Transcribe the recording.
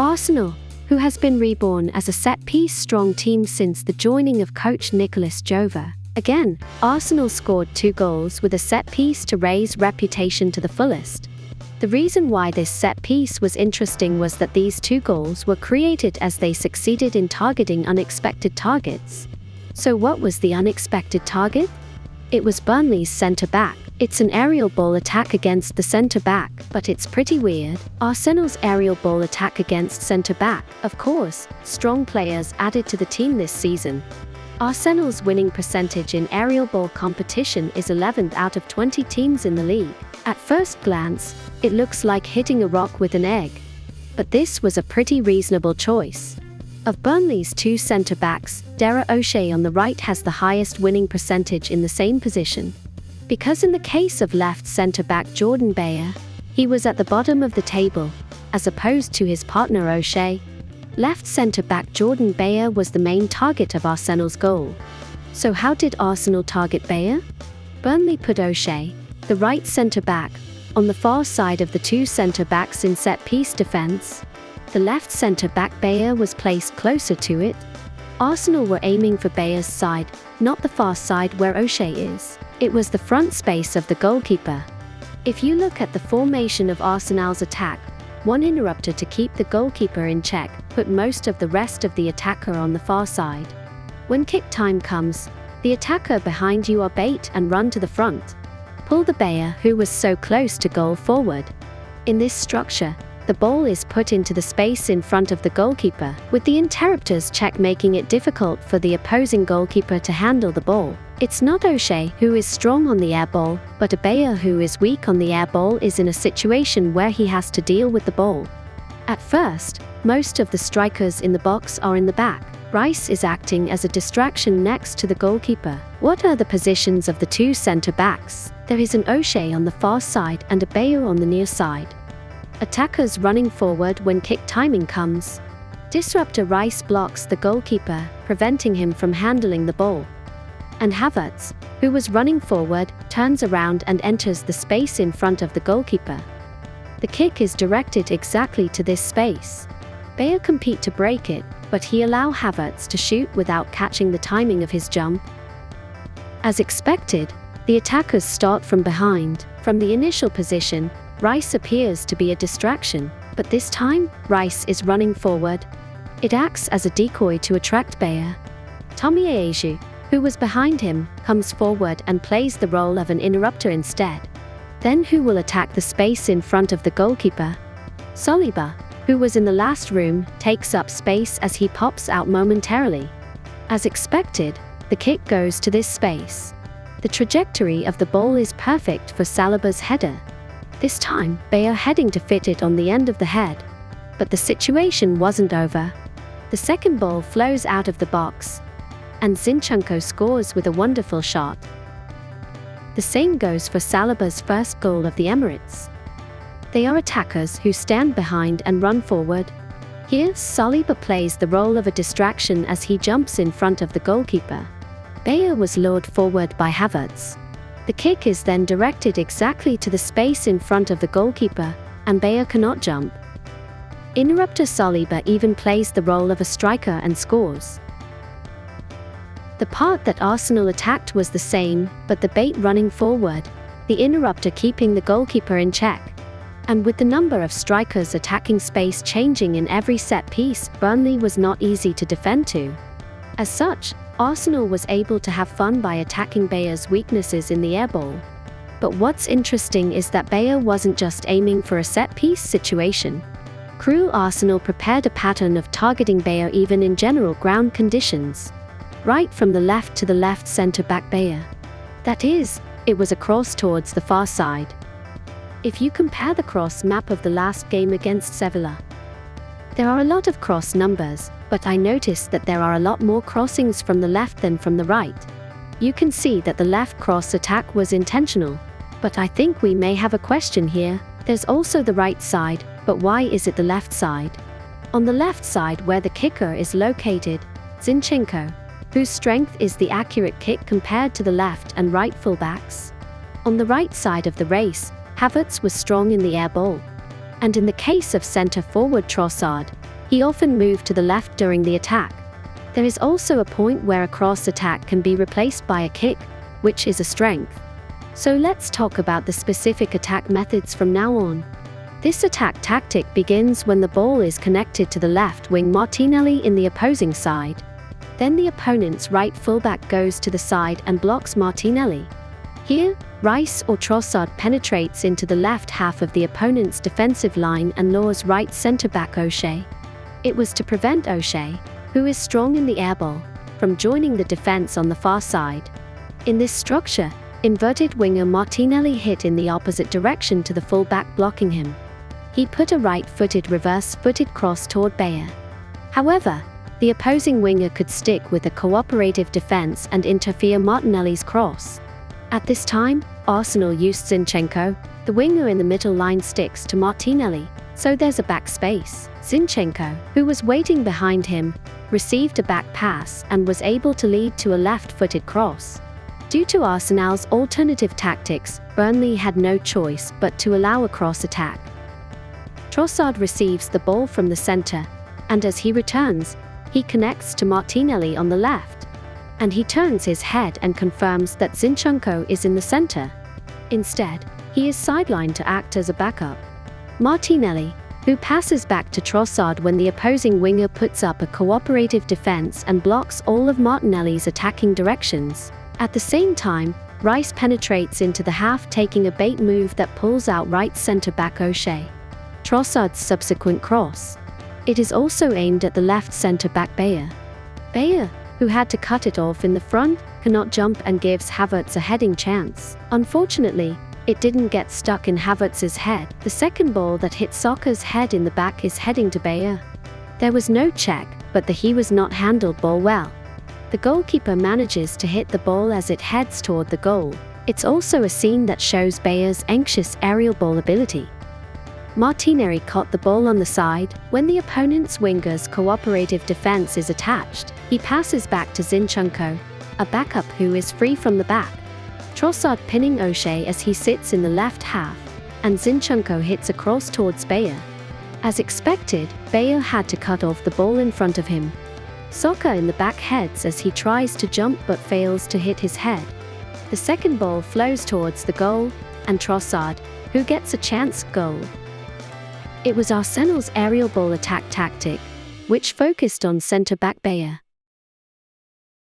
Arsenal, who has been reborn as a set-piece strong team since the joining of coach Nicolas Jover. Again, Arsenal scored 2 goals with a set-piece to raise reputation to the fullest. The reason why this set-piece was interesting was that these 2 goals were created as they succeeded in targeting unexpected targets. So what was the unexpected target? It was Burnley's centre-back. It's an aerial ball attack against the centre-back, but it's pretty weird. Arsenal's aerial ball attack against centre-back, of course, strong players added to the team this season. Arsenal's winning percentage in aerial ball competition is 11th out of 20 teams in the league. At first glance, it looks like hitting a rock with an egg. But this was a pretty reasonable choice. Of Burnley's 2 centre-backs, Dara O'Shea on the right has the highest winning percentage in the same position. Because in the case of left centre-back Jordan Bayer, he was at the bottom of the table, as opposed to his partner O'Shea. Left centre-back Jordan Bayer was the main target of Arsenal's goal. So how did Arsenal target Bayer? Burnley put O'Shea, the right centre-back, on the far side of the 2 centre-backs in set-piece defence. The left centre-back Bayer was placed closer to it. Arsenal were aiming for Bayer's side, not the far side where O'Shea is. It was the front space of the goalkeeper. If you look at the formation of Arsenal's attack, 1 interrupter to keep the goalkeeper in check, put most of the rest of the attacker on the far side. When kick time comes, the attacker behind you are bait and run to the front. Pull the Bayer who was so close to goal forward. In this structure, the ball is put into the space in front of the goalkeeper, with the interrupter's check making it difficult for the opposing goalkeeper to handle the ball. It's not O'Shea who is strong on the air ball, but a Bayer who is weak on the air ball is in a situation where he has to deal with the ball. At first, most of the strikers in the box are in the back. Rice is acting as a distraction next to the goalkeeper. What are the positions of the 2 centre-backs? There is an O'Shea on the far side and a Bayer on the near side. Attackers running forward when kick timing comes. Disruptor Rice blocks the goalkeeper, preventing him from handling the ball. And Havertz, who was running forward, turns around and enters the space in front of the goalkeeper. The kick is directed exactly to this space. Bayer compete to break it, but he allow Havertz to shoot without catching the timing of his jump. As expected, the attackers start from behind. From the initial position, Rice appears to be a distraction, but this time, Rice is running forward. It acts as a decoy to attract Bayer. Tommy Ayew, who was behind him, comes forward and plays the role of an interrupter instead. Then who will attack the space in front of the goalkeeper? Saliba, who was in the last room, takes up space as he pops out momentarily. As expected, the kick goes to this space. The trajectory of the ball is perfect for Saliba's header. This time, Bayer heading to fit it on the end of the head. But the situation wasn't over. The second ball flows out of the box, and Zinchenko scores with a wonderful shot. The same goes for Saliba's first goal of the Emirates. They are attackers who stand behind and run forward. Here, Saliba plays the role of a distraction as he jumps in front of the goalkeeper. Bayer was lured forward by Havertz. The kick is then directed exactly to the space in front of the goalkeeper, and Bayer cannot jump. Interrupter Saliba even plays the role of a striker and scores. The part that Arsenal attacked was the same, but the bait running forward, the interrupter keeping the goalkeeper in check. And with the number of strikers attacking space changing in every set piece, Burnley was not easy to defend to. As such, Arsenal was able to have fun by attacking Bayer's weaknesses in the air ball. But what's interesting is that Bayer wasn't just aiming for a set-piece situation. Crew Arsenal prepared a pattern of targeting Bayer even in general ground conditions. Right from the left to the left centre-back Bayer. That is, it was a cross towards the far side. If you compare the cross map of the last game against Sevilla, there are a lot of cross numbers, but I noticed that there are a lot more crossings from the left than from the right. You can see that the left cross attack was intentional. But I think we may have a question here. There's also the right side, but why is it the left side? On the left side where the kicker is located, Zinchenko, whose strength is the accurate kick compared to the left and right fullbacks. On the right side of the race, Havertz was strong in the air ball. And in the case of centre-forward Trossard, He often moved to the left during the attack. There is also a point where a cross attack can be replaced by a kick, which is a strength. So let's talk about the specific attack methods from now on. This attack tactic begins when the ball is connected to the left wing Martinelli in the opposing side. Then the opponent's right fullback goes to the side and blocks Martinelli. Here, Rice or Trossard penetrates into the left half of the opponent's defensive line and lures right centre-back O'Shea. It was to prevent O'Shea, who is strong in the air ball, from joining the defence on the far side. In this structure, inverted winger Martinelli hit in the opposite direction to the full-back blocking him. He put a right-footed reverse-footed cross toward Bayer. However, the opposing winger could stick with a cooperative defence and interfere Martinelli's cross. At this time, Arsenal used Zinchenko. The winger in the middle line sticks to Martinelli, so there's a back space. Zinchenko, who was waiting behind him, received a back pass and was able to lead to a left-footed cross. Due to Arsenal's alternative tactics, Burnley had no choice but to allow a cross attack. Trossard receives the ball from the centre, and as he returns, he connects to Martinelli on the left. And he turns his head and confirms that Zinchenko is in the centre. Instead, he is sidelined to act as a backup. Martinelli, who passes back to Trossard when the opposing winger puts up a cooperative defence and blocks all of Martinelli's attacking directions. At the same time, Rice penetrates into the half, taking a bait move that pulls out right centre-back O'Shea. Trossard's subsequent cross. It is also aimed at the left centre-back Bayer. Bayer, who had to cut it off in the front, cannot jump and gives Havertz a heading chance. Unfortunately, it didn't get stuck in Havertz's head. The second ball that hit Saka's head in the back is heading to Bayer. There was no check, but he was not handled ball well. The goalkeeper manages to hit the ball as it heads toward the goal. It's also a scene that shows Bayer's anxious aerial ball ability. Martinelli caught the ball on the side. When the opponent's winger's cooperative defense is attached, he passes back to Zinchenko, a backup who is free from the back. Trossard pinning O'Shea as he sits in the left half, and Zinchenko hits a cross towards Bayer. As expected, Bayer had to cut off the ball in front of him. Saka in the back heads as he tries to jump but fails to hit his head. The second ball flows towards the goal, and Trossard, who gets a chance goal. It was Arsenal's aerial ball attack tactic, which focused on centre-back Bayer.